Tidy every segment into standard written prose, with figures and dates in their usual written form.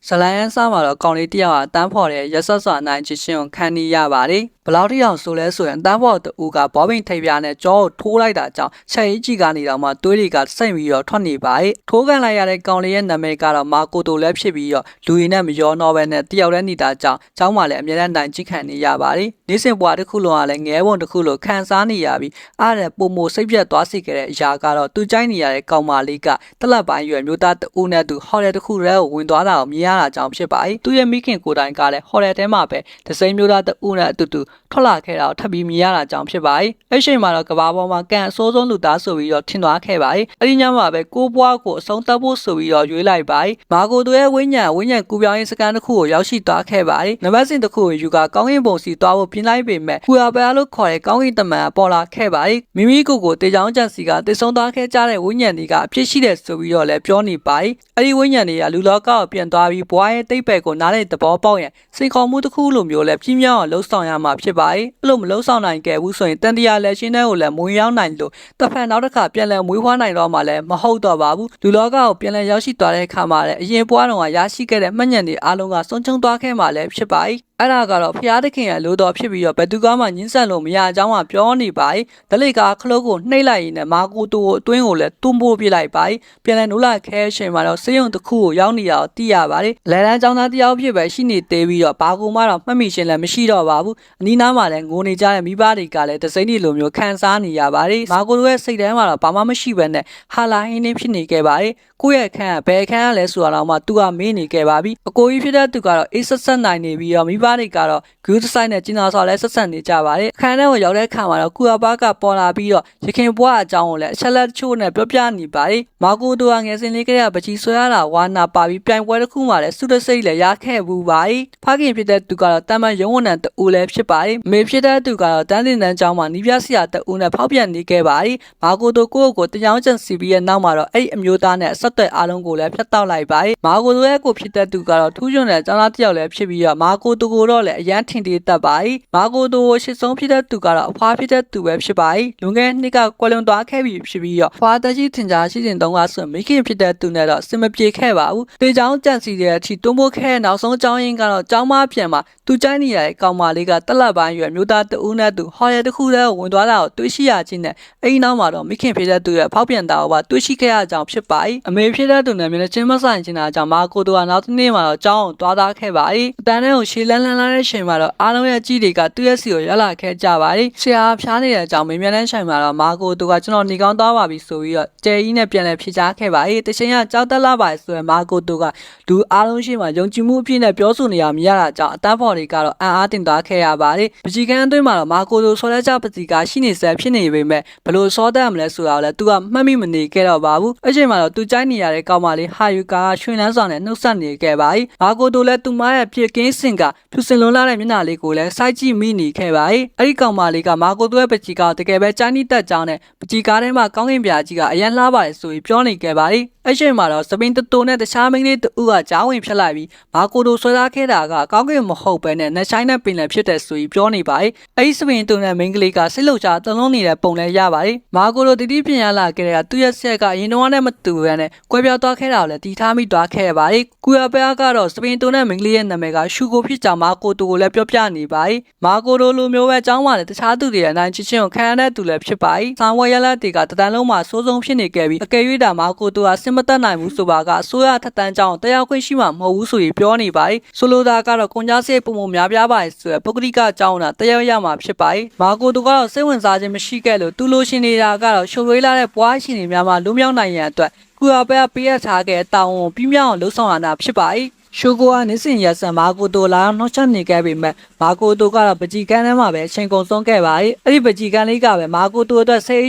ဇလန်ဆာမှာတော့ကောင်လေးတယောက်ဟာတန်းဖော်တဲ့ရက်ဆက်စွာနိုင်ချစ်ရှင်ကိုခံနေရပါတယ်ဘလောက်တိအောင်ဆိုလဲဆိုရင်တန်းဖော်တူကဘောပင်ထိပ်ပြားနဲ့ကြောကိုထိုးလိုက်တာကြောင့်ချက်ကြီးကြီးကနေတော့မှသွေးတွေကစိတ်ပြီးတော့ထွက်နေပါတယ်ထိုးကန်လိုက်ရတဲ့ကောင်လေးရဲ့နာမည်ကတော့မာကိုတိုလည်းဖြစ်ပြီးတော့လူရင်းနဲ့မရောတော့ပဲနဲ့တယောက်တည်းနေတာကြောင့်ကျောင်းမှာလည်းအမြဲတမ်းနိုင်ချစ်ခံနေရပါတယ်နေ့စဉ်ဘဝတစ်ခုလုံးကလည်းငဲပုံတစ်ခုလိုခံစားနေရပြီးအားရပုံမစိတ်ပြတ်သွားစေခဲ့တဲ့အရာကတော့သူကြိုက်နေရတဲ့ကောင်မလေးကတလက်ပိုင်းရွယ်မျိုးသားတူနဲ့သူဟော်တယ်တစ်ခုတည်းကိုဝင်သွားတာကိုမြင်ရတာကြောင့်ဖြစ်ပါတယ်သူရဲ့မိခင်ကိုယ်တိုင်ကလည်းဟော်တယ်ထဲမှာပဲဒစိမ်းမျိုးသားတူနဲ့အတူတူထွက်လာခဲ့တာကိုထပ်ပြီးမြင်ရတာကြောင့်ဖြစ်ပါတယ်အဲ့ချိန်မှာတော့ကဘာပေါ်မှာကန်အစိုးဆုံးလူသားဆိုပြီးတော့ထင်သွားခဲ့ပါတယ်အဲ့ဒီညမှာပဲကိုပွားကိုအဆုံးသတ်ဖို့ဆိုပြီးတော့ရွေးလိုက်ပါတယ်မာကိုတို့ရဲ့ဝိညာဉ်ကူပြောင်းရေးစကန်တစ်ခုကိုရောက်ရှိသွားခဲ့ပါတယ်နံပါတ်စဉ်တစ်ခုကိုယူကကောင်းကင်ဘုံစီသွားဖို့ပြင်လိုက်ပေမဲ့ကူရပါလို့ခေါ်တဲ့ကောင်းကင်တမန်ပေါ်လာခဲ့ပါတယ်မိမိကိုတေချောင်းကျန်စီကတည်ဆုံးသွားခဲ့ကြတဲ့ဝိညာဉ်တွေကအပြစ်ရှိတယ်ဆိုပြီးတော့လည်းပြောနေပါတယ်အဲ့ဒီဝိညာဉ်တွေကလူလောကကိုပြန်သွားပြီးဘွားရဲ့တိတ်ပဲ့ကိုနားတဲ့သဘောပေါက်ရင်စိန်ခေါ်မှုတစ်ခုလိုမျိုးလည်းပြင်းပြအောင်လှုပ်ဆောင်ရမှာဖြစ်ပါတယ်အဲ့လိုမလှုပ်ဆောင်နိုင်ခဲ့ဘူးဆိုရင်တန်တရားလက်ရှင်းတဲ့ကိုလည်းမွေးရောက်နိုင်လို့တစ်ဖက်နောက်တစ်ခါပြန်လည်မွေးဖွားနိုင်တော့မှလည်းမဟုတ်တော့ပါဘူးလူလောကကိုပြန်လည်ရောက်ရှိသွားတဲ့အခါမှာလည်းအရင်ဘွားတော်ကရရှိခဲ့တဲ့မှတ်ဉာဏ်တွေအားလုံးကဆုံးရှုံးသွားခဲ့မှလည်းဖြစ်ပါတယ်အဲ့ဒါကတော့ဖျားသခင်ရဲ့လိုတော်ဖြစ်ပြီးတော့ဘယ်သူကမှညှင်းဆန်လို့မရအကြောင်းကပြောနေပါတယ်ဒလိကခလုတ်ကိုနှိပ်လိုက်ရင်လည်းမာကိုတိုကိုအတွင်းကိုလည်းတွန်းပို့ပြလိုက်ပါတယ်ပြန်လဲနိုးလာခဲအချိန်မှာတော့စေယုံတစ်ခုကိုရောက်နေရတော့သိရပါတယ်လဲတန်းចောင်းသားတယောက်ဖြစ်ပဲရှိနေသေးပြီးတော့ဘာကူမှတော့မှတ်မိရှင်လည်းမရှိတော့ပါဘူးအနီးနားမှာလည်းငိုနေကြတဲ့မိဘတွေကလည်းတစိမ့်ဒီလိုမျိုးခံစားနေရပါတယ်မာကိုတိုရဲ့စိတ်ထဲမှာတော့ဘာမှမရှိဘဲနဲ့ဟာလာဟင်းင်းဖြစ်နေခဲ့ပါတယ်ကိုယ့်ရဲ့အခန်းကဘယ်အခန်းကလဲဆိုတာတော့မှသူကမေးနေခဲ့ပါပြီအကိုကြီးဖြစ်တဲ့သူကတော့အေးဆက်ဆက်နိုင်နေပြီးတော့မိဘတွေကတော့ဂူးဆိုင်နဲ့ကျင်းသားစွာလဲဆက်ဆက်နေကြပါတယ်အခန်းထဲကိုရောက်တဲ့အခါမှာတော့ကူအပါကပေါ်လာပြီးတော့ရခင်ဘွားအကြောင်းကိုလည်းအချက်လက်ချို့နဲ့ပြောပြနေပါတယ်မာကိုတိုကငယ်စဉ်လေးကတည်းကပကြီးဆွဲရတာဝါနာပါပြီးပြိုင်ပွဲတစ်ခုမှလည်းစုတစိတ်လည်းရခဲ့ဘူးပါတယ်ဖခင်ဖြစ်တဲ့သူကတော့တမန်ရုံးဝန်ထမ်းတူလည်းဖြစ်ပါတယ်မေဖြစ်တဲ့သူကတော့တန်းတင်တန်းကျောင်းမှာနီးပြဆရာတူနဲ့ဖောက်ပြန်နေခဲ့ပါတယ်မာကိုတိုကိုတရားကျန်စီပြီးရဲ့နောက်မှာတော့အဲ့အမျိုးသားနဲ့အဆက်အသွယ်အားလုံးကိုလည်းဖျက်တောက်လိုက်ပါတယ်မာကိုတိုရဲ့ကိုဖြစ်တဲ့သူကတော့ထူးချွန်တဲ့ကျောင်းသားတစ်ယောက်လည်းဖြစ်ပြီးတော့မာကိုတိုကိုတော့လည်းအရန်ထင်သေးတတ်ပါတယ်မာကိုတိုကိုရှစ်ဆုံးဖြစ်တဲ့သူကတော့အဖွားဖြစ်တဲ့သူပဲဖြစ်ပါတယ်လွန်ခဲ့တဲ့နှစ်ကကွယ်လွန်သွားခဲ့ပြီဖြစ်ပြီးတော့ဖွားတရှိထင်ရှားရှိစဉ်တုန်းကဆိုမိခင်ဖြစ်တဲ့သူနဲ့တော့စင်မပြေခဲ့ပါဘူးတေချောင်းကြံစီတဲ့အထိတွန်းပို့ခဲ့တဲ့နောက်ဆုံးကျောင်းရင်းကတော့ကျောင်းမပြန်မှာသူကြိုက်နေရတဲ့ကောင်မလေးကတက်လက်ပိုင်းရွယ်မျိုးသားတူနဲ့သူဟော်ရတစ်ခုတည်းကိုဝင်သွားတာကိုတွေးရှိရခြင်းနဲ့အဲဒီနောက်မှာတော့မိခင်ဖြစ်တဲ့သူရဲ့ဖောက်ပြန်တာကိုပါတွေးရှိခဲ့ရကြောင်းဖြစ်ပါတယ်အမေဖြစ်တဲ့သူနဲ့မျက်နှာချင်းမဆိုင်ခြင်းတာကြောင့်မာကိုတိုကနောက်တစ်နေ့မှာတော့ကျောင်းကိုသွားသားခဲ့ပါတယ်အတန်းထဲကိုရှေးလန်းလာတဲ့ချိန်မှာတော့အားလုံးရဲ့ကြည်တွေကသူ့ရဲ့စီကိုရောက်လာခဲ့ကြပါတယ်ဆရာဖျားနေတဲ့အကြောင်းမေးမြန်းတဲ့ချိန်မှာတော့မာကိုတိုကကျွန်တော်နေကောင်းသွားပါပြီဆိုပြီးတော့ကျဲကြီးနဲ့ပြန်လည်ဖြေကြားခဲ့ပါတယ်တချိန်ကကြောက်တက်လာပါဆိုရင်မာကိုတိုကလူအားလုံးရှိမှယုံကြည်မှုအပြည့်နဲ့ပြောဆိုနေရမရတာကြောင့်အတန်းဖော်တွေကတော့အံ့အားတင်သွားခဲ့ရပါတယ်ပကြီးကန်းအတွင်းမှာတော့မာကိုတိုဆော်လက်ကြပစီကရှိနေဆဲဖြစ်နေပေမဲ့ဘလို့စောတတ်မလဲဆိုတာလည်းသူကမှတ်မိမနေခဲ့တော့ပါဘူးအချိန်မှာတော့သူကြိုက်နေရတဲ့ကောင်မလေးဟာယူကာကရွှင်လန်းဆောင်နဲ့နှုတ်ဆက်နေခဲ့ပါတယ်မာကိုတိုလည်းသူမရဲ့ဖြစ်ကင်းစင်ကဖြူစင်လွန်လာတဲ့မျက်နှာလေးကိုလည်းစိုက်ကြည့်မိနေခဲ့ပါတယ်အဲ့ဒီကောင်မလေးကမာကိုတိုရဲ့ပကြီးကတကယ်ပဲကြိုင်းနီးတက်ကြောင်းနဲ့ပကြီးကားထဲမှာကောင်းကင်ပြာကြီးကအရန်လှပါတယ်ဆိုပြီးပြောနေခဲ့ပါတယ်အဲ့ချိန်မှာတော့စပိန်တိုနဲ့တခြားမိန်းလေးတူကကြားဝင်ဖြစ်လိုက်ပြီးမာကိုတိုဆွဲသားခဲ့တာကကောင်းကင်မဟုတ်ပဲနဲ့နှက်ဆိုင်နဲ့ပင်လည်းဖြစ်တယ်ဆိုပြီးပြောနေပါတယ်အဲ့ဒီစပိန်တိုနဲ့မိန်းကလေးကစိတ်လှုပ်ရှားတလုံးနေတဲ့ပုံလည်းရပါတယ်မာကိုတိုတတိပြင်ရလာခဲ့တဲ့သူ့ရဲ့ဆက်ကအရင်တော့နဲ့မတူဘဲနဲ့ကွဲပြားသွားခဲ့တာကိုလည်းတီထားမိသွားခဲ့ပါတယ်ကူရပယားကတော့စပိန်တိုနဲ့မိန်းကလေးရဲ့နာမည်ကရှူကိုဖြစ်ကြောင်းမာကိုတိုကိုလည်းပြောပြနေပါတယ်မာကိုတိုလိုမျိုးပဲအကြောင်းပါလေတခြားသူတွေရဲ့နိုင်ချင်းကိုခံရတဲ့သူလည်းဖြစ်ပါတယ်။ဆောင်ဝဲရလက်တွေကတတန်းလုံးမှာစိုးဆုံးဖြစ်နေခဲ့ပြီးအကယ်၍ဒါမာကိုတိုဟာစင်မတက်နိုင်ဘူးဆိုပါကအစိုးရထက်တန်းကြောင်းတရားခွင့်ရှိမှမဟုတ်ဘူးဆိုပြီးပြောနေပါတယ်။ဆိုလိုတာကတော့ကွန်ကြားစေပုံများပြားပါတယ်ဆိုရယ်ပုဂ္ဂလိကအကြောင်းနဲ့တရားရမှာဖြစ်ပါတယ်။မာကိုတိုကတော့စိတ်ဝင်စားခြင်းမရှိခဲ့လို့သူလိုရှင်နေတာကတော့ရှုပ်ရွေးလာတဲ့ပွားရှင်တွေများမှလူမြောက်နိုင်ရန်အတွက်ကူရပဲပေးရထားခဲ့တောင်းဝန်ပြီးမြောက်အောင်လှုပ်ဆောင်ရတာဖြစ်ပါတယ်။ရှူကိုကနေ့စဉ်ရက်စံမာကိုတိုလာနှောက်ချက်နေခဲ့ပေမဲ့မာကိုတိုကတော့ပကြီးကန်းထဲမှာပဲအချိန်ကုန်ဆုံးခဲ့ပါတယ်။အဲ့ဒီပကြီးကန်းလေးကပဲမာကိုတိုအတွက်ဆေးအေ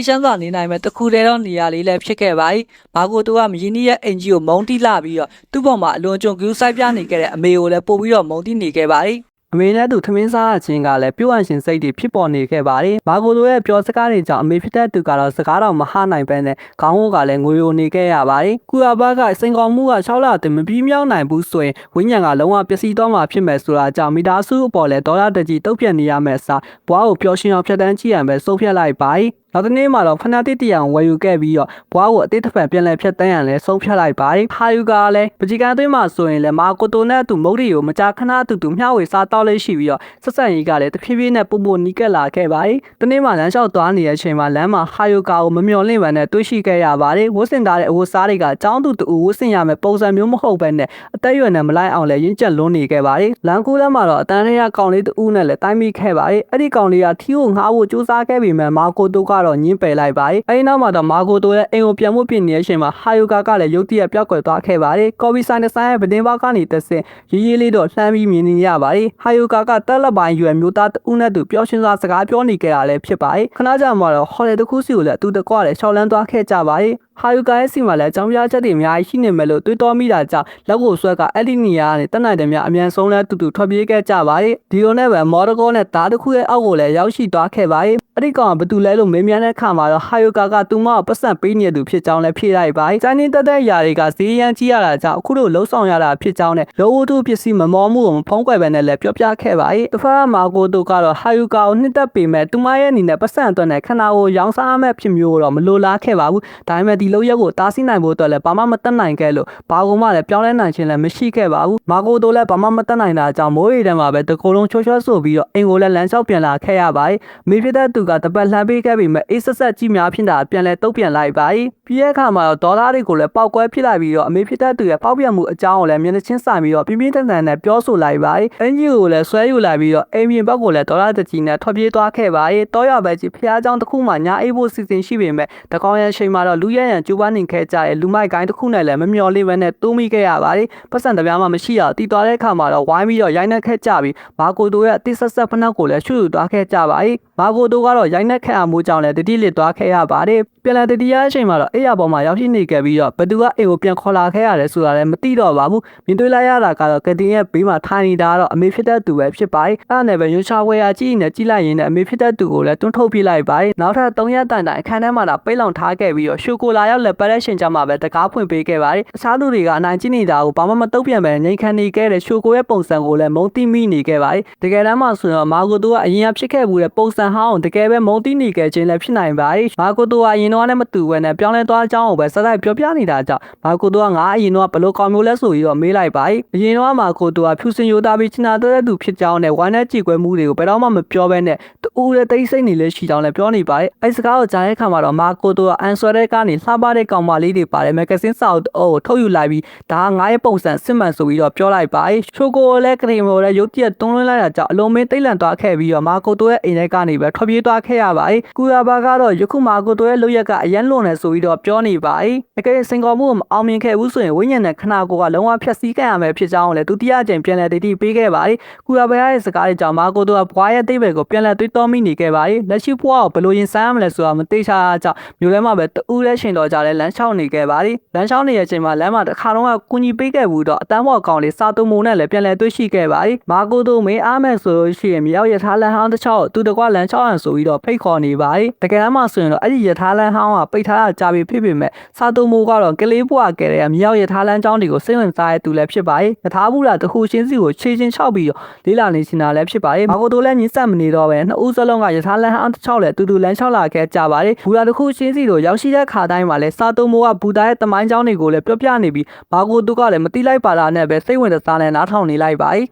းချမ်းစွာနေနိုင်မဲ့တခုတည်းသောနေရာလေးလည်းဖြစ်ခဲ့ပါတယ်။မာကိုတိုကမရင်းနှီးရဲ့အင်ဂျီကိုမုံတိလာပြီးတော့သူ့ပေါ်မှာအလွန်ကျွံကူးဆိုင်ပြနေခဲ့တဲ့အမေကိုလည်းပို့ပြီးတော့မုံတိနေခဲ့ပါတယ်။အမေနဲ့သူထမင်းစားခြင်းကလည်းပြုတ်အပ်ရှင်စိတ်တွေဖြစ်ပေါ်နေခဲ့ပါတယ်။မာကိုတိုရဲ့ပြောစကားတွေကြောင့်အမေဖြစ်တဲ့သူကတော့စကားတော်မဟနိုင်ပဲနဲ့ခေါင်းကလည်းငွေယိုနေခဲ့ရပါတယ်။ကူအဘကစိန်ခေါ်မှုက6လတည်းမပြီးမြောက်နိုင်ဘူးဆိုရင်ဝိညာဉ်ကလုံးဝပျက်စီးသွားမှာဖြစ်မယ်ဆိုတာကြောင့်မိသားစုအပေါ်လည်းဒေါ်လာတကြီးတုတ်ပြတ်နေရမယ်အစားဘွားကိုပျော်ရွှင်အောင်ဖြတ်တန်းကြည့်ရမယ်ဆုံးဖြတ်လိုက်ပါတယ်။ နောက်တစ်နေ့မှာတော့ဖနာတိတီအောင်ဝယ်ယူခဲ့ပြီးတော့ဘွားကိုအသေးတစ်ဖန်ပြန်လည်ဖြတ်တန်းရန်လဲဆုံးဖြတ်လိုက်ပါတယ်ဟာယူကလည်းပကြီးကန်သွင်းမှာဆိုရင်လည်းမာကိုတိုနဲ့အတူမုတ်ရီကိုမကြာခဏအတူမျှဝေစားတောက်လေးရှိပြီးတော့ဆက်ဆံရေးကလည်းတဖြည်းဖြည်းနဲ့ပုံပုံနီးကပ်လာခဲ့ပါတယ်။ဒီနေ့မှလမ်းလျှောက်သွားနေတဲ့အချိန်မှာလမ်းမှာဟာယိုကာကိုမမျှော်လင့်ပဲနဲ့တွေ့ရှိခဲ့ရပါတယ်။ဝတ်ဆင်ထားတဲ့အဝတ်စားတွေကចောင်းသူတူဝတ်ဆင်ရမယ်ပုံစံမျိုးမဟုတ်ပဲနဲ့အသက်အရွယ်နဲ့မလိုက်အောင်လည်းရင့်ကျက်လွန်းနေခဲ့ပါတယ်။လမ်းကူးလမ်းမှာတော့အတန်းထဲကကောင်လေးတူနဲ့လည်းတိုင်းမိခဲ့ပါတယ်။အဲ့ဒီကောင်လေးကထီကိုငှားဖို့ကြိုးစားခဲ့ပေမဲ့မာကိုတိုကတော့ညှင်းပယ်လိုက်ပါတယ်။အဲဒီနောက်မှာတော့မာကိုတိုရဲ့အိမ်ကိုပြန်မှုပြင်နေတဲ့အချိန်မှာဟာယိုကာကလည်းရုတ်တရက်ပြောက်ကွယ်သွားခဲ့ပါတယ်။ကော်ပီဆိုင်နဲ့ဆိုင်ရဲ့ပတင်းပေါက်ကနေတစ်ဆင့်ရေးရေးလေးတော့လှမ်းပြီးမြင်နေရပါတယ်။ဟာယိုကာကတက်လက်ပိုင်းရွယ်မျိုးသားတူနဲ့တူပျော်ရွှင်စွာစကားပြောနေကြတာလည်းဖြစ်ပါတယ်။ခဏကြာမှတော့ဟိုတယ်တစ်ခုစီကိုလည်းအတူတကွလည်းရှောက်လန်းသွားခဲ့ကြပါတယ်။ဟာယူကာရဲ့စီမှာလည်းအကြောင်းပြချက်တွေအများကြီးရှိနေမယ်လို့တွေးတောမိတာကြောင့်လက်ကိုဆွဲကအဲ့ဒီနေရာကနေတက်နိုင်တယ်များအမြန်ဆုံးလဲတူတူထွက်ပြေးခဲ့ကြပါတယ်ဒီလိုနဲ့ပဲမော်ဒကောနဲ့ဓာတ်တစ်ခုရဲ့အောက်ကိုလည်းရောက်ရှိသွားခဲ့ပါတယ်အဲ့ဒီကောင်ကဘယ်သူလဲလို့မေးမြန်းတဲ့အခါမှာတော့ဟာယူကာကသူမကိုပတ်စံပေးနေသူဖြစ်ကြောင်းလည်းဖြေလိုက်ပါတယ်ကျန်းနေတက်တဲ့ຢာတွေကဈေးရန်ကြီးရတာကြောင့်အခုလိုလှုပ်ဆောင်ရတာဖြစ်ကြောင်းနဲ့လောဝတ္ထုပစ္စည်းမမောမှုကိုမဖုံးကွယ်ပဲနဲ့လည်းပြောပြခဲ့ပါတယ်တစ်ဖက်ကမာကိုတိုကတော့ဟာယူကာကိုနှစ်သက်ပေမဲ့သူမရဲ့အနေနဲ့ပတ်စံအတွက်နဲ့ခန္ဓာကိုရောင်းစားမဲ့ဖြစ်မျိုးတော့မလိုလားခဲ့ပါဘူးဒါပေမဲ့ဒီလောက်ရက်ကိုတားဆီးနိုင်ဖို့အတွက်လည်းဘာမှမတတ်နိုင်ခဲ့လို့ဘာကုမှလည်းပြောင်းလဲနိုင်ခြင်းလည်းမရှိခဲ့ပါဘူးမာကိုတိုလည်းဘာမှမတတ်နိုင်တာကြောင့်မိုးရီတန်းမှာပဲတကူလုံးချွတ်ချွတ်ဆိုပြီးတော့အိမ်ကိုလည်းလမ်းလျှောက်ပြန်လာခဲ့ရပါတယ်မိဖြစ်တဲ့သူကတပတ်လှမ်းပေးခဲ့ပြီးမှအေးဆက်ဆက်ကြီးများဖြစ်တာပြန်လဲတုတ်ပြန်လိုက်ပါတယ်ပြီးတဲ့အခါမှာတော့ဒေါ်လာတွေကိုလည်းပောက်ကွဲဖြစ်လိုက်ပြီးတော့အမေဖြစ်တဲ့သူရဲ့ပေါက်ပြတ်မှုအကြောင်းကိုလည်းမျက်နှာချင်းဆိုင်ပြီးတော့ပြင်းပြင်းထန်ထန်နဲ့ပြောဆိုလိုက်ပါတယ်အင်ဂျီကိုလည်းဆွဲယူလိုက်ပြီးတော့အိမ်ပြင်ဘက်ကိုလည်းဒေါ်လာတကြီးနဲ့ထွက်ပြေးသွားခဲ့ပါတယ်တောရပဲကြီးဖျားเจ้าတစ်ခုမှညာအေးဖို့စီစဉ်ရှိပေမဲ့တကောင်ရန်ချိန်မှာတော့လူရရန်ကျူပန်းနေခဲ့ကြတဲ့လူမိုက်ကိုင်းတစ်ခုနဲ့လည်းမမျော်လင့်ပဲနဲ့တိုးမိခဲ့ရပါတယ်ပတ်စံတပြားမှမရှိတော့တီးသွားတဲ့အခါမှာတော့ဝိုင်းပြီးတော့ရိုက်နှက်ခဲ့ကြပြီးမာကိုတိုရဲ့အသစ်ဆက်ဆက်ဖနှက်ကိုလည်းရှုပ်ယူသွားခဲ့ကြပါတယ်မာကိုတိုကတော့ရိုက်နှက်ခဲ့အမှုကြောင့်လည်းတတိလစ်သွားခဲ့ရပါတယ်ပြန်လာတတိယအချိန်မှာတော့အေးရပေါ်မှာရောက်ရှိနေခဲ့ပြီးတော့ဘသူကအိမ်ကိုပြန်ခေါ်လာခဲ့ရတယ်ဆိုတာလည်းမသိတော့ပါဘူးမြင်တွေ့လိုက်ရတာကတော့ကတင်ရဲ့ဘေးမှာထိုင်နေတာတော့အမေဖြစ်တဲ့သူပဲဖြစ်ပါတယ်အဲ့ဒါနဲ့ပဲရွှေချဝဲရကြည့်နေကြည့်လိုက်ရင်းနဲ့အမေဖြစ်တဲ့သူကိုလည်းတွန်းထုတ်ပြလိုက်ပါတယ်နောက်ထပ်3ရက်တိုင်အခန်းထဲမှာတော့ပိတ်လောင်ထားခဲ့ပြီးတော့ရှူကိုလာရောက်လက်ပတ်တဲ့ရှင်ကြမှာပဲတကားဖွင့်ပေးခဲ့ပါတယ်အခြားသူတွေကအနိုင်ကျင့်နေတာကိုဘာမှမတုံ့ပြန်ပဲငြိမ်ခံနေခဲ့တဲ့ရှူကိုရဲ့ပုံစံကိုလည်းမုံတိမိနေခဲ့ပါတယ်တကယ်တမ်းမှဆိုရင်မာကိုတိုကအရင်ကဖြစ်ခဲ့မှုတဲ့ပုံစံဟောင်းတကယ်ပဲမုံတိနေခဲ့ခြင်းလည်းဖြစ်နိုင်ပါတယ်မာကိုတိုကအရင်တော့နဲ့မတူဘဲနဲ့ပြောင်းလဲသွားကြောင်းကိုပဲစတိုက်ပြောပြနေတာကြောင့်မာကိုတိုကငါအရင်တော့ဘလို့ကောင်မျိုးလဲဆိုပြီးတော့မေးလိုက်ပါတယ်အရင်တော့မာကိုတိုကဖြူစင်ရိုးသားပြီးချနာတဲ့သူဖြစ်ကြောင်းနဲ့ဝိုင်းနဲ့ကြည်ကွဲမှုတွေကိုဘယ်တော့မှမပြောဘဲနဲ့တူတဲ့တိတ်ဆိတ်နေလဲရှိကြောင်းလည်းပြောနေပါတယ်အဲစကားကိုကြားတဲ့အခါမှာတော့မာကိုတိုကအန်ဆွဲတဲ့ကနေလှပတဲ့ကောင်မလေးတွေပါတယ်မဂ္ဂဇင်းစာအုပ်ကိုထုတ်ယူလိုက်ပြီးဒါကငါရဲ့ပုံစံစစ်မှန်ဆိုပြီးတော့ပြောလိုက်ပါတယ်ချိုကိုလည်းကရီမိုလည်းရုတ်တရက်တွန်းလွှဲလိုက်တာကြောင့်အလုံးမင်းတိတ်လန့်သွားခဲ့ပြီးတော့မာကိုတိုရဲ့အိမ်ထဲကနေပဲထွက်ပြေးသွားခဲ့ရပါတယ်ကူရာဘာကတော့ယခုမာကိုတိုရဲ့လုပ်ရက်ကအရန်လွန်နေဆိုပြီးတော့ပြောနေပါတယ်အကယ်စင်ကာပူကိုမအောင်မြင်ခဲ့ဘူးဆိုရင်ဝိညာဉ်နဲ့ခနာကိုကလုံးဝဖျက်ဆီးခဲ့ရမယ်ဖြစ်ကြောင်းလည်းဒုတိယအကြိမ်ပြန်လည်တည်တည်ပေးခဲ့ပါတယ်ကူရာဘာရဲ့စကားတွေကြောင့်မာကိုတိုကဘွားရဲ့တိတ်ဘယ်ကိုပြန်လည်တွေးတောမိနေခဲ့ပါတယ်လက်ရှိဘွားကိုဘယ်လိုရင်ဆိုင်ရမလဲဆိုတာမသိချာကြောင့်မျိုးထဲမှာပဲတူးတဲ့ရှင်တော်ကြတဲ့လမ်းလျှောက်နေခဲ့ပါတယ်လမ်းလျှောက်နေတဲ့အချိန်မှာလမ်းမှာတစ်ခါတော့ကူညီပေးခဲ့ဘူးတော့အတန်းပေါ်ကောင်လေးစာတူမိုနဲ့လည်းပြန်လည်တွေ့ရှိခဲ့ပါတယ်မာကိုတိုမေးအားမယ်ဆိုလို့ရှိရင်မြောက်ရထားလမ်းဟောင်းတစ်ချောင်းသူတကွလမ်းလျှောက်ရန်ဆိုပြီးတော့ဖိတ်ခေါ်နေပါတယ်တကယ်တမ်းမှဆိုရင်တော့အဲ့ဒီရထားလမ်းဟောင်းကပိတ်ထားတာကြာပြီဖြစ်ပေမဲ့စာတူမိုကတော့ကလေးဘွားကတဲ့မြောက်ရထားလမ်းကျောင်းတွေကိုစိတ်ဝင်စားတဲ့သူလည်းဖြစ်ပါတယ်ရထားဘူးလားတခုချင်းစီကိုခြေချင်းချောက်ပြီးတော့လေးလာနေချင်တာလည်းဖြစ်ပါတယ်မာကိုတိုလည်းညှင်းဆက်မနေတော့ပဲနှစ်ဦးစလုံးကရထားလမ်းဟောင်းတစ်ချောင်းလည်းတူတူလမ်းလျှောက်လာခဲ့ကြပါတယ်ဘူရာတခုချင်းစီတို့ရောက်ရှိတဲ့ခါတိုင်းမှာလည်းစာတူမိုကဘူတာရဲ့တမိုင်းကျောင်းတွေကိုလည်းပြောပြနေပြီးမာကိုတိုကလည်းမတိလိုက်ပါလားနဲ့ပဲစိတ်ဝင်စားနဲ့နားထောင်နေလိုက်ပါတယ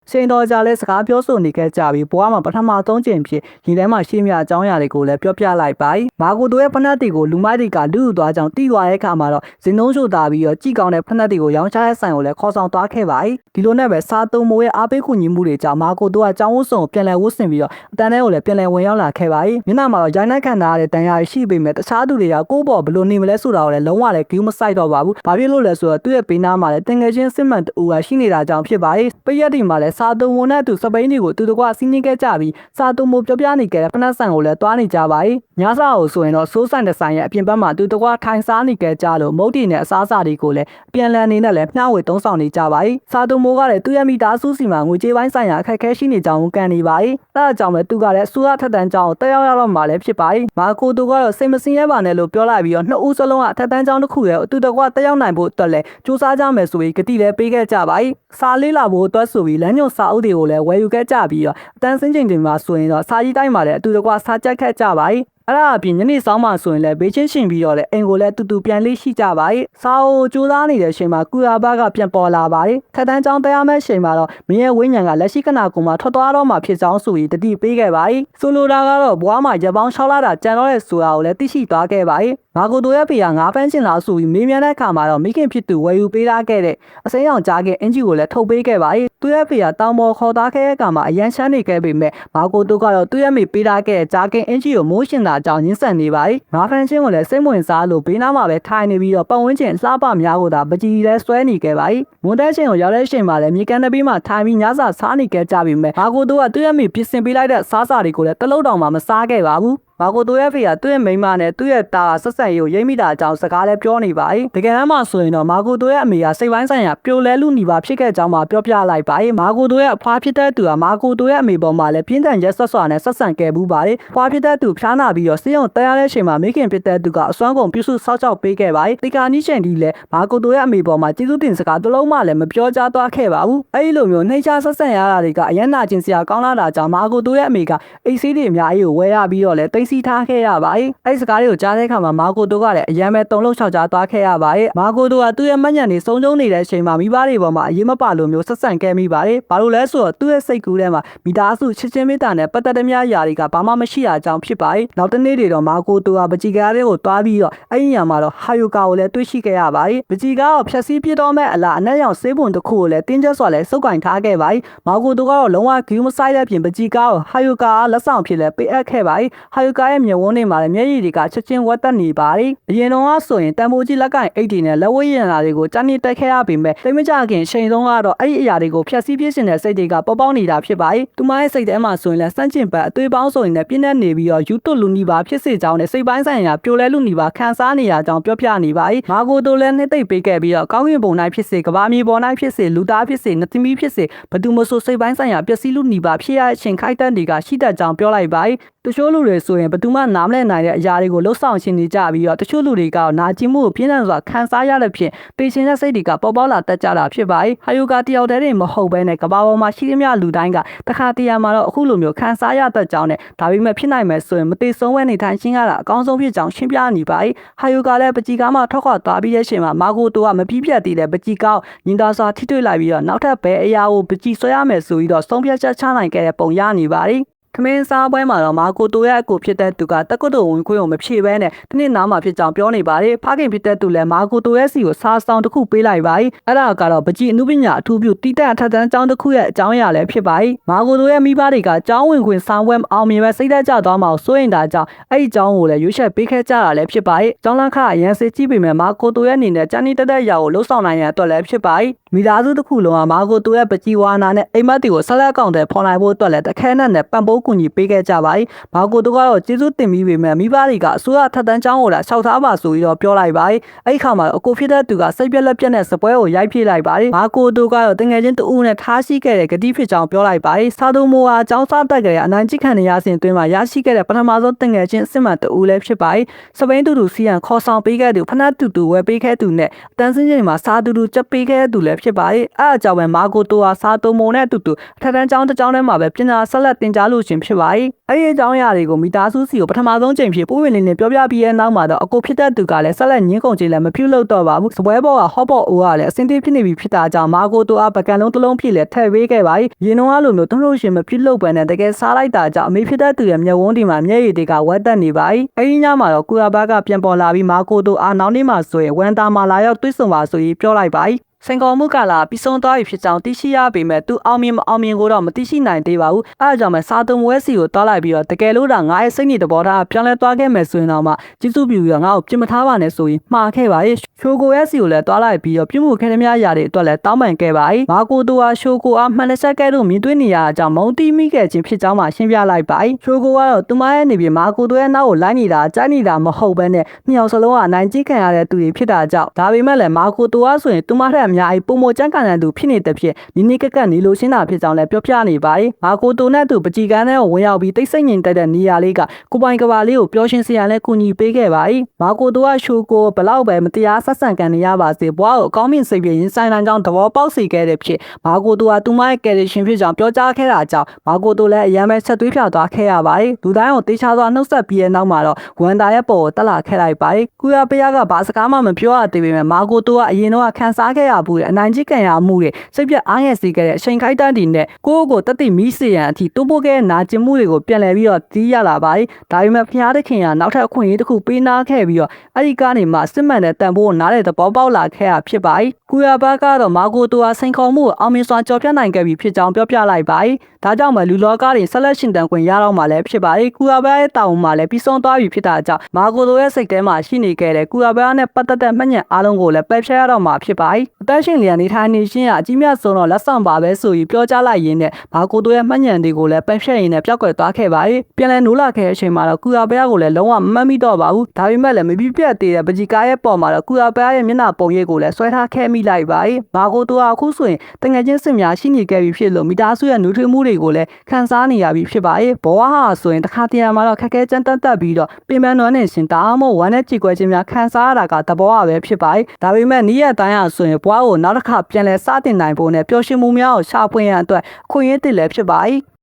်ရှင်တော်ကြလဲစကားပြောဆိုနေခဲ့ကြပြီးဘွားမှာပထမ3ကြိမ်ဖြစ်ညီထဲမှာရှေ့မြအကြောင်းအရာတွေကိုလည်းပြောပြလိုက်ပါတယ်မာကိုတိုရဲ့ဖနက်တွေကိုလူမိုက်တွေကလူ့ယူသွားကြောင်းတီးသွားတဲ့အခါမှာတော့ဇင်းနှုံးရှို့သားပြီးတော့ကြည်ကောင်းတဲ့ဖနက်တွေကိုရောင်းချတဲ့ဆိုင်ကိုလည်းခေါ်ဆောင်သွားခဲ့ပါတယ်ဒီလိုနဲ့ပဲစာတုံမိုးရဲ့အားပေးကူညီမှုတွေကြောင့်မာကိုတိုကကျောင်းဝတ်စုံကိုပြန်လည်ဝတ်ဆင်ပြီးတော့အတန်းထဲကိုလည်းပြန်လည်ဝင်ရောက်လာခဲ့ပါတယ်မျက်နှာမှာတော့ရိုင်းနှက်ခံထားရတဲ့တန်ရာရှိပေမဲ့တခြားသူတွေကကိုယ့်ဘော်ဘလို့နေမလဲဆိုတာကိုလည်းလုံးဝလည်းဂူးမဆိုင်တော့ပါဘူးဘာဖြစ်လို့လဲဆိုတော့သူ့ရဲ့ဘေးနားမှာလည်းတင်ငယ်ချင်းစစ်မှန်တူကရှိနေတာကြောင့်ဖြစ်ပါတယ်ပိရက်ဒီမှာလည်းစာတုံမိုးနဲ့သူစပိန်တွေကိုသူတို့ကစီးနှင်းခဲ့ကြပြီးစာတူမိုပြောပြနေခဲ့တဲ့ဖနက်ဆန်ကိုလည်းတွားနေကြပါ යි ညစာကိုဆိုရင်တော့စိုးဆိုင်တဲ့ဆိုင်ရဲ့အပြင်ဘက်မှာသူတို့ကထိုင်စားနေခဲ့ကြလို့မုတ်တီနဲ့အစားအစာတွေကိုလည်းပြန်လည်နေနဲ့လည်းမျှဝေသုံးဆောင်နေကြပါ යි စာတူမိုကလည်းသူ့ရဲ့မိသားစုစီမှာငွေကြေးပိုင်းဆိုင်ရာအခက်အခဲရှိနေကြောင်းကန်နေပါ යි အဲဒါကြောင့်ပဲသူကလည်းအစိုးရထက်တန်းကြောင်းတက်ရောက်ရတော့မှလည်းဖြစ်ပါ යි မာကိုတိုကတော့စိတ်မစင်းရဲပါနဲ့လို့ပြောလိုက်ပြီးတော့နှစ်ဦးစလုံးကထက်တန်းကြောင်းတစ်ခုရဲ့သူတို့ကတက်ရောက်နိုင်ဖို့အတွက်လည်းစူးစမ်းကြမယ်ဆိုပြီးဂတိလည်းပေးခဲ့ကြပါ යි စာလေးလာဖို့အတွက်ဆိုပြီးလမ်းညွှန်စာအုပ်တွေကိုလည်းဝယ်ယူခဲ့ကြပြီးတော့အတန်းစင်းချိန်တွေမှာဆိုရင်တော့စာကြီးတိုင်းမှာလည်းအတူတကွစာကြက်ခက်ကြပါ යි အဲ့ဒါအပြင်ညနေဆောင်မှဆိုရင်လည်းဘေးချင်းရှင်ပြီးတော့လည်းအိမ်ကိုလည်းတူတူပြန်လေးရှိကြပါရဲ့စာအုပ်ကြိုးစားနေတဲ့အချိန်မှာကူရာဘကပြန်ပေါ်လာပါတယ်ထက်တန်းကျောင်းတရားမဲ့ချိန်မှာတော့မင်းရဲ့ဝိညာဉ်ကလက်ရှိခဏကိုမှထွက်သွားတော့မှဖြစ်ကြောင်းဆိုပြီးတတိပေးခဲ့ပါရဲ့ဆိုလိုတာကတော့ဘွားမှာရပောင်း6လတာကြံတော့တဲ့ဆိုတာကိုလည်းသိရှိသွားခဲ့ပါရဲ့မာကိုတိုရဲ့ဖေကငါးပန်းချင်လာဆိုပြီးမေးမြန်းတဲ့အခါမှာတော့မိခင်ဖြစ်သူဝယ်ယူပေးထားခဲ့တဲ့အစိမ်းရောင်ကြားကအင်ဂျီကိုလည်းထုတ်ပေးခဲ့ပါရဲ့သူရဲ့ဖေကတောင်ပေါ်ခေါ်သားခဲ့တဲ့အခါမှာအရန်ချမ်းနေခဲ့ပေမဲ့မာကိုတိုကတော့သူ့ရဲ့မိပေးထားခဲ့တဲ့ကြားကအင်ဂျီကိုမိုးရှင်တာကြောင့်ညှင်းဆန်နေပါရဲ့ငါးပန်းချင်းကိုလည်းစိတ်ဝင်စားလို့ဘေးနားမှာပဲထိုင်နေပြီးတော့ပတ်ဝန်းကျင်အလှပများကိုသာပကြီးလဲဆွဲနေခဲ့ပါရဲ့မွန်တဲချင်းကိုရောက်တဲ့အချိန်မှာလည်းမြေကန်တပီးမှာထိုင်ပြီးညစာစားနေခဲ့ကြပြီမဲ့မာကိုတိုကသူ့ရဲ့မိပြင်ဆင်ပေးလိုက်တဲ့စားစာတွေကိုလည်းတလုံးတောင်မှမစားခဲ့ပါဘူးမာကိုတိုရဲ့ဖေကသူ့ရဲ့မိန်းမနဲ့သူ့ရဲ့တာဆက်ဆက်ရေးကိုရိပ်မိတာအကြောင်းစကားလည်းပြောနေပါ යි တကယ်တမ်းမှဆိုရင်တော့မာကိုတိုရဲ့အမေကစိတ်ပိုင်းဆိုင်ရာပြိုလဲလူနေပါဖြစ်ခဲ့ကြောင်းမှပြောပြလိုက်ပါ යි မာကိုတိုရဲ့အဖွားဖြစ်တဲ့သူကမာကိုတိုရဲ့အမေပေါ်မှာလည်းပြင်းထန်ရက်ဆက်စွာနဲ့ဆက်ဆံခဲ့ဘူးပါတယ်ဖွားဖြစ်တဲ့သူဖျားနာပြီးတော့စေယုံတရားတဲ့အချိန်မှာမိခင်ဖြစ်တဲ့သူကအစွမ်းကုန်ပြုစုဆောက်ရှောက်ပေးခဲ့ပါ යි တေကာနီးချိန်ဒီလည်းမာကိုတိုရဲ့အမေပေါ်မှာကျေးဇူးတင်စကားတစ်လုံးမှလည်းမပြောကြားသွားခဲ့ပါဘူးအဲ့ဒီလိုမျိုးနှိမ့်ချဆက်ဆံရတာတွေကအယံနာကျင်စရာကောင်းလာတာကြောင့်မာကိုတိုရဲ့အမေကအိတ်ဆေးတွေအများကြီးကိုဝယ်ရပြီးတော့လည်းတိတ်ဆိထားခဲ့ရပါအဲ့စကားတွေကိုကြားတဲ့အခါမှာမာကိုတိုကလည်းအယံပဲတုံလုံးချောက်ကြားသွားခဲ့ရပါရဲ့မာကိုတိုကသူ့ရဲ့မညံနေစုံကျုံနေတဲ့အချိန်မှာမိဘတွေပေါ်မှာအရေးမပါလို့မျိုးဆက်ဆံခဲ့မိပါတယ်ဘာလို့လဲဆိုတော့သူ့ရဲ့စိတ်ကူးထဲမှာမိသားစုချစ်ချင်းမေတ္တာနဲ့ပတ်သက်တဲ့များအရာတွေကဘာမှမရှိတာကြောင့်ဖြစ်ပါရဲ့နောက်တစ်နေ့တွေတော့မာကိုတိုကပကြီးကားတွေကိုတွားပြီးတော့အဲ့ဒီညမှာတော့ဟာယိုကာကိုလည်းတွေ့ရှိခဲ့ရပါတယ်ပကြီးကားကိုဖျက်ဆီးပြစ်တော့မဲ့အလားအနက်ရောင်ဆေးပုံတစ်ခုကိုလည်းတင်းကျပ်စွာလည်းစုပ်ကင်ထားခဲ့ပါရဲ့မာကိုတိုကတော့လုံးဝဂီးမဆိုင်တဲ့ပြင်ပကြီးကားကိုဟာယိုကာလက်ဆောင်ဖြစ်လည်းပေးအပ်ခဲ့ပါရဲ့ဟာယိုကာရဲ့မျက်ဝန်းတွေမှာလည်းမျက်ရည်တွေကချက်ချင်းဝတ်တက်နေပါတယ်အရင်တော့ဆိုရင်တန်ဖိုးကြီးလက်ကင်အိတ်တွေနဲ့လက်ဝဲရံတာတွေကိုတန်းနေတက်ခဲ့ရပေမဲ့တိတ်မကြခင်ချိန်ဆုံးကတော့အဲ့ဒီအရာတွေကိုဖျက်ဆီးပြစ်ရှင်တဲ့စိတ်တွေကပေါပေါနေတာဖြစ်ပါတယ်သူမရဲ့စိတ်ထဲမှာဆိုရင်လည်းစန့်ကျင်ဘက်အသွေးပေါင်းဆိုရင်လည်းပြင်းနေပြီးတော့ယူတွလူနီပါဖြစ်စေကြောင်းနဲ့စိတ်ပိုင်းဆိုင်ရာပြိုလဲလူနီပါခံစားနေရကြောင်းပြောပြနေပါတယ်မာကိုတိုလည်းနှစ်သိမ့်ပေးခဲ့ပြီးတော့ကောင်းကင်ဘုံ၌ဖြစ်စေကဘာမြေပေါ်၌ဖြစ်စေလူသားဖြစ်စေနသမီးဖြစ်စေဘသူမဆိုစိတ်ပိုင်းဆိုင်ရာပျက်စီးလူနီပါဖြစ်ရတဲ့အချိန်ခိုက်တန်းတွေကရှိတတ်ကြောင်းပြောလိုက်ပါတယ်တချို့လူတွေဆိုရင်ဘသူမှနားမလည်နိုင်တဲ့အရာတွေကိုလှုပ်ဆောင်ရှင်နေကြပြီးတော့တချို့လူတွေကနာကျင်မှုကိုပြင်းထန်စွာခံစားရတဲ့ဖြင့်ပေရှင်တဲ့စိတ်တွေကပေါ်ပေါက်လာတတ်ကြတာဖြစ်ပါတယ်ဟာယိုကာတယောက်တည်းတွေမဟုတ်ဘဲနဲ့ကဘာပေါ်မှာရှိသမျှလူတိုင်းကတခါတရံမှာတော့အခုလိုမျိုးခံစားရတတ်ကြောင်းနဲ့ဒါပေမဲ့ဖြစ်နိုင်မယ်ဆိုရင်မတိဆုံးဝဲနေထိုင်ခြင်းကတော့အကောင်းဆုံးဖြစ်ကြောင်းရှင်းပြနေပါတယ်ဟာယိုကာလည်းပကြီးကားမှထွက်ခွာသွားပြီးတဲ့အချိန်မှာမာကိုတိုကမပြည့်ပြတ်သေးတဲ့ပကြီးကားကိုညင်သာစွာထိတွေ့လိုက်ပြီးတော့နောက်ထပ်ဘယ်အရာကိုပကြီးဆွဲရမယ်ဆိုပြီးတော့ဆုံးဖြတ်ချက်ချနိုင်ခဲ့တဲ့ပုံရနေပါတယ်ခမင်းစားပွဲမှာတော့မာကိုတိုရဲ့အကိုဖြစ်တဲ့သူကတက္ကသိုလ်ဝင်ခွင့်ကိုမဖြေဘဲနဲ့တနေ့နားမှာဖြစ်ကြောင်းပြောနေပါတယ်ဖခင်ဖြစ်တဲ့သူလည်းမာကိုတိုရဲ့စီကိုစားဆောင်တစ်ခုပေးလိုက်ပါတယ်အဲ့ဒါကတော့ပကြီးအမှုပညာအထူးပြုတီးတက်အထက်တန်းကျောင်းတစ်ခုရဲ့အကြောင်းအရာလည်းဖြစ်ပါတယ်မာကိုတိုရဲ့မိဘတွေကကျောင်းဝင်ခွင့်ဆောင်ပွဲမအောင်မြင်ပဲစိတ်သက်ကြသွားမှစိုးရင်တာကြောင့်အဲ့ဒီကျောင်းကိုလည်းရွေးချယ်ပေးခဲ့ကြတာလည်းဖြစ်ပါတယ်ကျောင်းလန်းခအရန်စစ်ကြည့်ပေမဲ့မာကိုတိုရဲ့အနေနဲ့ကျန်းနေတက်တဲ့အရာကိုလှုပ်ဆောင်နိုင်ရန်အတွက်လည်းဖြစ်ပါတယ်မိသားစုတစ်ခုလုံးကမာကိုတိုရဲ့ပကြီးဝါနာနဲ့အိမ်မက်တွေကိုဆက်လက်ကောင်တဲ့ဖော်နိုင်ဖို့အတွက်လည်းတခဲနဲ့ပံ့ပိုးကူညီပေးခဲ့ကြပါတယ်မာကိုတိုကတော့ကျေးဇူးတင်ပြီးပေမဲ့မိဘတွေကအစိုးရထက်တန်းကျောင်းကိုလာလျှောက်ထားပါဆိုပြီးတော့ပြောလိုက်ပါတယ်အဲ့ဒီခါမှာအကိုဖြစ်တဲ့သူကစိတ်ပြက်လက်ပြက်နဲ့စပွဲကိုရိုက်ပြလိုက်ပါတယ်မာကိုတိုကတော့တငယ်ချင်းတူနဲ့ထားရှိခဲ့တဲ့ဂတိဖြစ်ကြောင်းပြောလိုက်ပါတယ်စာသူမိုးဟာကျောင်းစားတက်ကြတဲ့အနိုင်ကျခံနေရစဉ်အတွင်းမှာရရှိခဲ့တဲ့ပထမဆုံးတငယ်ချင်းအစ်မတူလည်းဖြစ်ပါတယ်စပိန်တူတူစီယန်ခေါ်ဆောင်ပေးခဲ့သူဖနက်တူတူဝယ်ပေးခဲ့သူနဲ့တန်းစင်းချိန်မှာစာတူတူချက်ပေးခဲ့သူလည်းဖြစ်ပါတယ်အဲ့အကြောင်းပဲမာကိုတိုဟာစာသူမိုးနဲ့တူတူထက်တန်းကျောင်းတစ်ကျောင်းထဲမှာပဲပြင်သာဆက်လက်တင်ကြားလို့ရှင်ဖြစ်ပါတယ်အဲ့ဒီအကြောင်းအရာတွေကိုမိသားစုစီကိုပထမဆုံးချိန်ဖြစ်ပိုးဝင်လင်းလင်းပြောပြပြီးတဲ့နောက်မှာတော့အကိုဖြစ်တဲ့သူကလည်းဆက်လက်ညှင်းကုန်ကြေးလည်းမပြုတ်လို့တော့ပါဘူးစပွဲပေါ်ကဟော့ပေါ်အိုကလည်းအစင်းသေးဖြစ်နေပြီဖြစ်တာကြောင့်မာကိုတိုအားပကံလုံးတစ်လုံးဖြစ်လည်းထည့်ပေးခဲ့ပါရင်တော့လိုမျိုးသုံးလို့ရှင်မပြုတ်လို့ပဲနဲ့တကယ်စားလိုက်တာကြောင့်အမေဖြစ်တဲ့သူရဲ့မျက်ဝန်းဒီမှာမျက်ရည်တွေကဝက်တက်နေပါအဲ့ဒီညမှာတော့ကူရဘကပြန်ပေါ်လာပြီးမာကိုတိုအားနောက်နေ့မှာဆိုရင်ဝန်တာမာလာရောက်တွေ့ဆုံပါဆိုပြီးပြောလိုက်ပါစင်ကောမှုကလာပြီးဆုံးသွားပြီဖြစ်ကြောင်းသိရှိရပေမဲ့သူအောင်မြင်မအောင်မြင်ကိုတော့မသိရှိနိုင်သေးပါဘူးအဲအကြောင်းပဲစာသွန်ဝဲစီကိုတွားလိုက်ပြီးတော့တကယ်လို့ဒါငါရဲ့စိတ်နေတဘောထားပြောင်းလဲသွားခဲ့မယ်ဆိုရင်တော့မှကျေးဇူးပြုပြီးတော့ငါ့ကိုပြင်မထားပါနဲ့ဆိုရင်မှားခဲ့ပါရဲ့ရှိုကိုရဲ့စီကိုလည်းတွားလိုက်ပြီးတော့ပြုမှုခဲ့တဲ့များအရာတွေအတွက်လည်းတောင်းပန်ခဲ့ပါ၏မာကိုတိုဟာရှိုကိုအားမှန်လက်ဆက်ကဲတို့မြင်တွေ့နေရတဲ့အကြောင်းမုံတီးမိခဲ့ခြင်းဖြစ်ကြောင်းမှရှင်းပြလိုက်ပါ၏ရှိုကိုကတော့သူမရဲ့နေပြီးမာကိုတိုရဲ့နောက်ကိုလိုက်နေတာကြားနေတာမဟုတ်ဘဲနဲ့နှစ်ယောက်စလုံးကနိုင်ကြည့်ခံရတဲ့သူတွေဖြစ်တာကြောင့်ဒါပေမဲ့လည်းမာကိုတိုဟာဆိုရင်သူမထက်အ များအိပုံမကျန်းကန်တဲ့သူဖြစ်နေတဲ့ဖြစ်နီနီကက်ကက်နေလို့ရှင်းတာဖြစ်ကြောင်းလည်းပြောပြနေပါတယ်မာကိုတိုနဲ့သူပကြီးကန်းနဲ့ဝင်ရောက်ပြီးတိတ်ဆိတ်ငြိမ်သက်တဲ့နေရာလေးကကိုပိုင်ကဘာလေးကိုပျော်ရွှင်စရာနဲ့ကူညီပေးခဲ့ပါတယ်မာကိုတိုကရှိုးကိုဘလောက်ပဲမတရားဆက်ဆံခံနေရပါစေဘွားကိုအကောင်းမြင်စိတ်ပြင်းဆိုင်နိုင်ကြောင်းသဘောပေါက်စေခဲ့တဲ့ဖြစ်မာကိုတိုကသူမရဲ့ကယ်ရီရှင်ဖြစ်ကြောင်းပြောကြားခဲ့တာကြောင့်မာကိုတိုလည်းအရန်ပဲဆက်သွေးဖြောက်သွားခဲ့ရပါတယ်လူတိုင်းကိုတေချာစွာနှုတ်ဆက်ပြီးတဲ့နောက်မှာတော့ဝန်တာရဲ့ပေါ်ကိုတက်လာခဲ့လိုက်ပါတယ်ကူရပရကဘာစကားမှမပြောရသေးပေမဲ့မာကိုတိုကအရင်တော့ခံစားခဲ့ရဘူးတဲ့အနိုင်ကြီးခံရမှုတွေစိတ်ပြအားငယ်စေခဲ့တဲ့အချိန်ခိုက်တန်းတီနဲ့ကိုယ့်ကိုတက်တိမီးစေရန်အထိတိုးပို့ခဲ့တဲ့နာကျင်မှုတွေကိုပြန်လည်ပြီးတော့တီးရလာပါတယ်ဒါပေမဲ့ဖျားသခင်ကနောက်ထပ်အခွင့်အရေးတစ်ခုပေးနာခဲ့ပြီးတော့အဲ့ဒီကနေမှစစ်မှန်တဲ့တန်ဖိုးကိုနားတဲ့သဘောပေါက်လာခဲ့တာဖြစ်ပါတယ်ကူရဘကတော့မာကိုတိုဟာစိန်ခေါ်မှုကိုအောင်မြင်စွာကျော်ဖြတ်နိုင်ခဲ့ပြီဖြစ်ကြောင်းပြောပြလိုက်ပါတယ်ဒါကြောင့်မှလူလောကတွေဆက်လက်ရှင်တန်ခွင့်ရတော့မှလည်းဖြစ်ပါတယ်ကူရဘရဲ့တာဝန်မှလည်းပြီးဆုံးသွားပြီဖြစ်တာကြောင့်မာကိုတိုရဲ့စိတ်ထဲမှာရှိနေခဲ့တဲ့ကူရဘနဲ့ပတ်သက်တဲ့မှတ်ဉာဏ်အားလုံးကိုလည်းပယ်ဖျက်ရတော့မှာဖြစ်ပါတယ်အသက်ရှင်လျက်နေထိုင်နေခြင်းကအကြီးမြတ်ဆုံးတော့လက်ဆောင်ပါပဲဆိုပြီးပြောကြားလိုက်ရင်းနဲ့မာကိုတိုရဲ့မှတ်ဉာဏ်တွေကိုလည်းပယ်ဖျက်ရင်းနဲ့ပျောက်ကွယ်သွားခဲ့ပါတယ်ပြန်လည်နိုးလာခဲ့တဲ့အချိန်မှာတော့ကူရဘကိုလည်းလုံးဝမမှတ်မိတော့ပါဘူးဒါပေမဲ့လည်းမပြည့်ပြတ်သေးတဲ့ပကြီးကားရဲ့ပေါ်မှာတော့ကူရဘရဲ့မျက်နှာပုံရိပ်ကိုလည်းဆွဲထားခဲ့မိလိုက်ပါတယ်မာကိုတိုကအခုဆိုရင်တငယ်ချင်းစစ်များရှိနေခဲ့ပြီဖြစ်လို့မိသားစုရဲ့နှူးထွေးမှုတွေကိုလည်းခံစားနေရပြီဖြစ်ပါတယ်ဘဝဟာဆိုရင်တစ်ခါတရံမှာတော့ခက်ခဲကြမ်းတမ်းတက်ပြီးတော့ပြင်ပန်းနွမ်းနေရှင်ဒါမှမဟုတ်ဝမ်းနဲ့ကြေကွဲခြင်းများခံစားရတာကသဘောအပဲဖြစ်ပါတယ်ဒါပေမဲ့နေ့ရက်တိုင်းဟာဆိုရင်ဘဝကိုနောက်တစ်ခါပြန်လဲစတင်နိုင်ဖို့နဲ့ပျော်ရွှင်မှုများကိုရှာဖွေရန်အတွက်အခွင့်အရေးတည်လည်းဖြစ်ပါတယ်